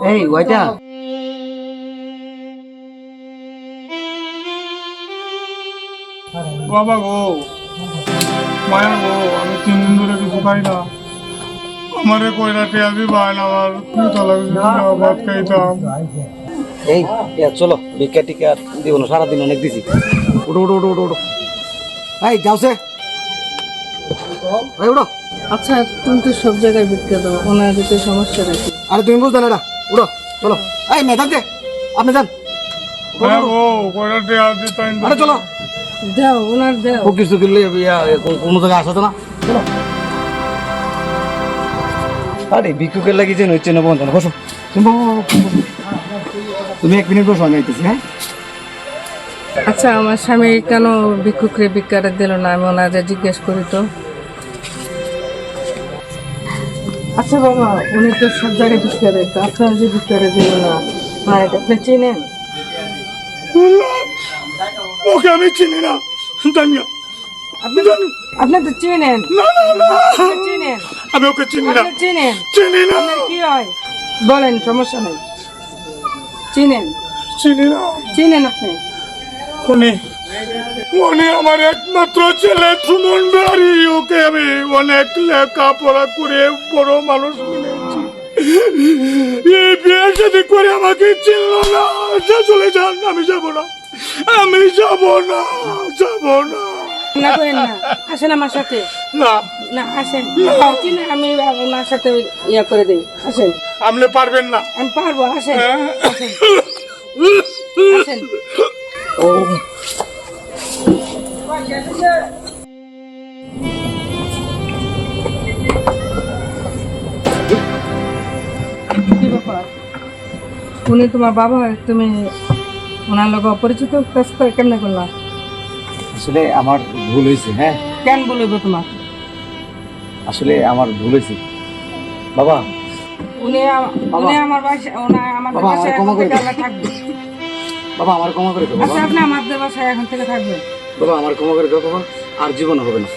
এই ওইটা বাবা গো, মায়া গো, আমি 3 দিন ধরে কিছু খাই না। আমারে কয়টা টিয়া দিবাই না, আমার খিদা লাগছে, ভাত খাইতাম। এই চলো ভিক্ষা টিকা দিব না, সারাদিন অনেক দিছি। উঠো উঠো উঠো উঠো উঠো। এই যাওছে এই উঠো। আচ্ছা তুমি তো সব জায়গায় ভিক্ষা দাও, ওনার দিতে সমস্যা নাকি? আরে তুমি বুঝতে না এটা, উঠো চলো। এই মেধান দে, আপনি যান। মায়া গো, কয়টা টিয়া দিতাম। আরে চলো, দাও ওনার দাও। ফকির চকির লইয়া কোনো জায়গায় আসা তো না, চলো। আরে ভিক্ষুকের লাগি যেন হচ্ছে না বন্ধ, বসো তুমি 1 মিনিট বসো, আমি আইতেছি। হ্যাঁ আচ্ছা আমার স্বামী কেন ভিক্ষুকরে ভিক্ষাটা দিল না, আমি ওনারে জিজ্ঞেস করি তো। আচ্ছা বাবা, উনি তো সব জায়গায় ভিক্ষা দেয়, তো আপনার যে ভিক্ষাটা দিল না, এটা আপনি চিনেন? ওকে আমি চিনি না, জানিয়া আপনি আপনি তো চিনেন। না না না, আপনি চিনেন, আমি ওকে চিনি না, আপনি চিনেন। চিনি না, আপনার কি হয় বলেন, সমস্যা নেই। চিনেন, চিনি না। চিনেন আপনি। উনি উনি আমার একমাত্র ছেলে সুমন বিহারি। ওকে আমি অনেক লেখাপড়া করে বড় মানুষ বানিয়েছি। এই বিয়ে শাদী করে আমাকে চিনল না। চলে যান, আমি যাব না, আমি যাব না, যাব না। না করেন না, আসেন আমার সাথে। না না আসেন, চিনে আমি ওনার সাথে ইয়া করে দিই। আসেন, আপনি পারবেন না। আমি পারবো। আসেন আসেন আসেন। ও কি ব্যাপার? উনি তোমার বাবা, তুমি ওনার লোক অপরিচিত কাজ করে কেমনে করলা? আসলে আমার ভুল হয়েছে। হ্যাঁ কেন বলবো তোমার? আসলে আমার ভুল হয়েছে বাবা। উনি উনি আমার বাসায়, আমাদের বাবা, বাসায় আমার ক্ষমা এখন করে থেকে দাও। আমরা থাকবো। বাবা আমার ক্ষমা করে দাও বাবা। আচ্ছা আপনি আমাদের বাসায় এখন থেকে থাকবেন। বাবা আমার ক্ষমা করে দাও বাবা, আর জীবন হবে না।